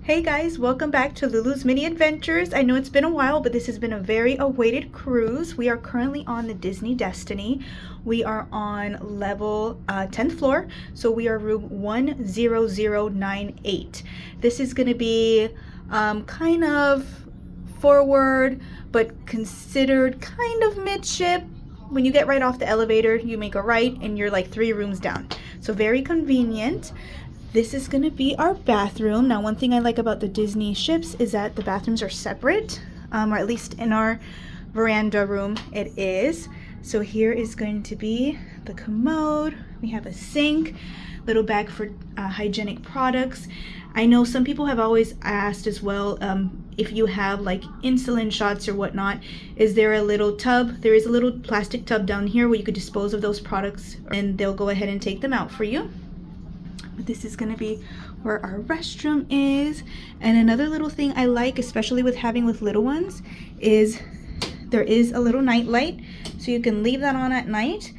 Hey guys, welcome back to Lulu's Mini Adventures. I know it's been a while, but this has been a very awaited cruise. We are currently on the Disney Destiny. We are on level 10th floor, so we are room 10098. This is going to be kind of forward, but considered kind of midship. When you get right off the elevator, you make a right and you're like 3 rooms down. So very convenient. This is going to be our bathroom. Now, one thing I like about the Disney ships is that the bathrooms are separate, or at least in our veranda room it is. So here is going to be the commode. We have a sink, little bag for hygienic products. I know some people have always asked as well, if you have like insulin shots or whatnot, is there a little tub? There is a little plastic tub down here where you could dispose of those products and they'll go ahead and take them out for you. But this is going to be where our restroom is. And another little thing I like, especially with having with little ones, is there is a little night light, so you can leave that on at night.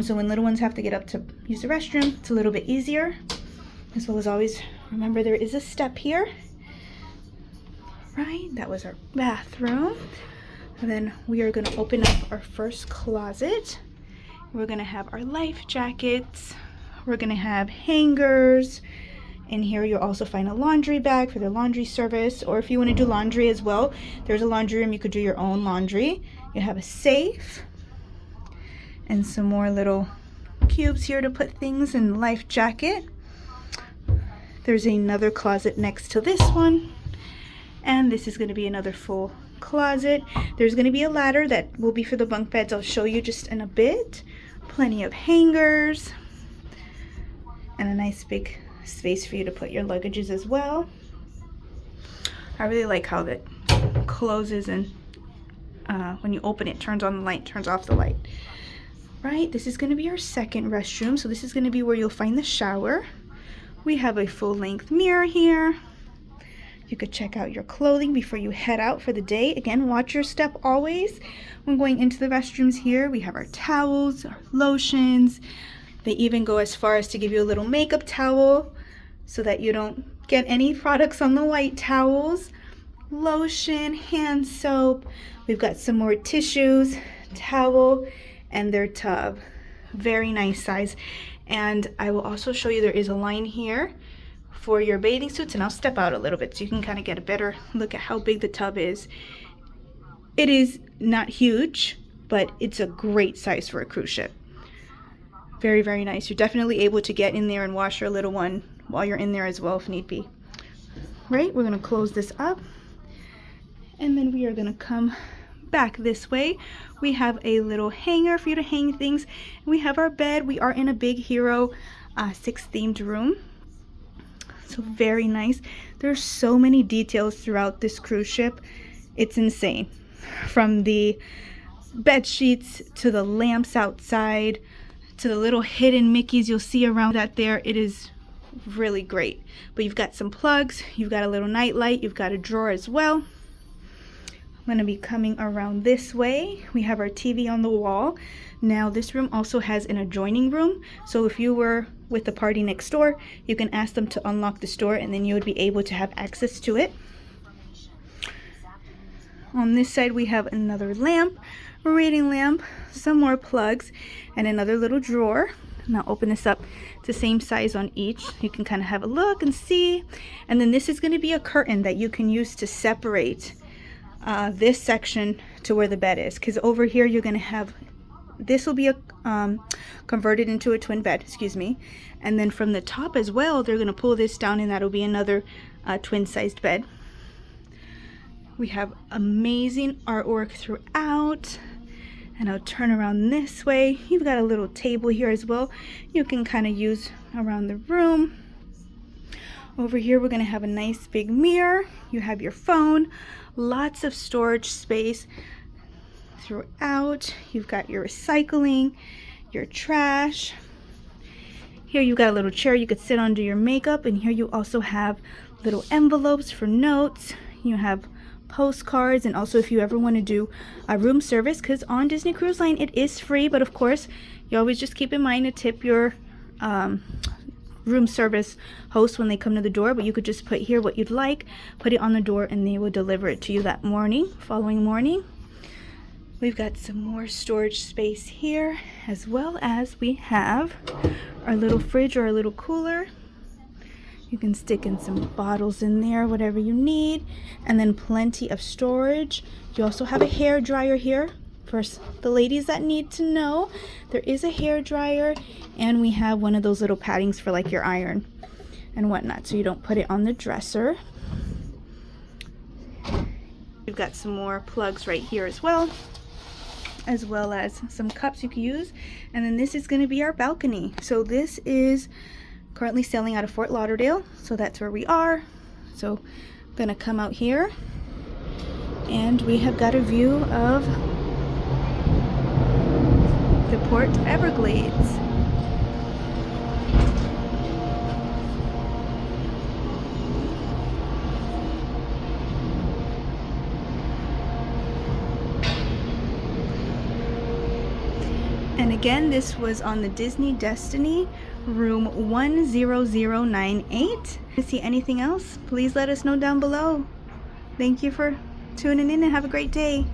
So when little ones have to get up to use the restroom, it's a little bit easier. As well as always, remember there is a step here. Right, that was our bathroom. And then we are going to open up our first closet. We're going to have our life jackets. We're going to have hangers. In here you'll also find a laundry bag for the laundry service, or if you want to do laundry as well, there's a laundry room. You could do your own laundry. You have a safe and some more little cubes here to put things in the life jacket. There's another closet next to this one, and this is going to be another full closet. There's going to be a ladder that will be for the bunk beds. I'll show you just in a bit. Plenty of hangers. And a nice big space for you to put your luggages as well. I really like how that closes, and when you open it, turns on the light, turns off the light. Right, this is going to be our second restroom. So this is going to be where you'll find the shower. We have a full-length mirror here. You could check out your clothing before you head out for the day. Again, watch your step always when going into the restrooms here. We have our towels, our lotions. They even go as far as to give you a little makeup towel so that you don't get any products on the white towels. Lotion, hand soap. We've got some more tissues, towel, and their tub. Very nice size. And I will also show you there is a line here for your bathing suits, and I'll step out a little bit so you can kind of get a better look at how big the tub is. It is not huge, but it's a great size for a cruise ship. Very, very nice. You're definitely able to get in there and wash your little one while you're in there as well if need be. Right, we're going to close this up. And then we are going to come back this way. We have a little hanger for you to hang things. We have our bed. We are in a Big Hero 6 themed room. So very nice. There's so many details throughout this cruise ship. It's insane. From the bed sheets to the lamps outside, to the little hidden Mickeys you'll see around that there. It is really great. But you've got some plugs, you've got a little night light, you've got a drawer as well. I'm going to be coming around this way. We have our TV on the wall. Now this room also has an adjoining room, so if you were with the party next door, you can ask them to unlock this door and then you would be able to have access to it. On this side we have another lamp, a reading lamp, some more plugs, and another little drawer. And I'll open this up. It's the same size on each. You can kind of have a look and see. And then this is going to be a curtain that you can use to separate this section to where the bed is. Because over here you're going to have, this will be converted into a twin bed, excuse me. And then from the top as well, they're going to pull this down and that'll be another twin-sized bed. We have amazing artwork throughout. And I'll turn around this way. You've got a little table here as well. You can kind of use around the room. Over here we're going to have a nice big mirror. You have your phone. Lots of storage space throughout. You've got your recycling, your trash. Here you've got a little chair you could sit on, do your makeup. And here you also have little envelopes for notes. You have postcards, and also if you ever want to do a room service, because on Disney Cruise Line it is free, but of course you always just keep in mind to tip your room service host when they come to the door, but you could just put here what you'd like, put it on the door, and they will deliver it to you that morning, following morning. We've got some more storage space here, as well as we have our little fridge or a little cooler. You can stick in some bottles in there, whatever you need, and then plenty of storage. You also have a hair dryer here. For the ladies that need to know, there is a hair dryer, and we have one of those little paddings for like your iron and whatnot, so you don't put it on the dresser. We've got some more plugs right here as well as some cups you can use. And then this is going to be our balcony. So this is currently sailing out of Fort Lauderdale, so that's where we are. So I'm gonna come out here, and we have got a view of the Port Everglades. And again, this was on the Disney Destiny, room 10098. To see anything else, please let us know down below. Thank you for tuning in and have a great day.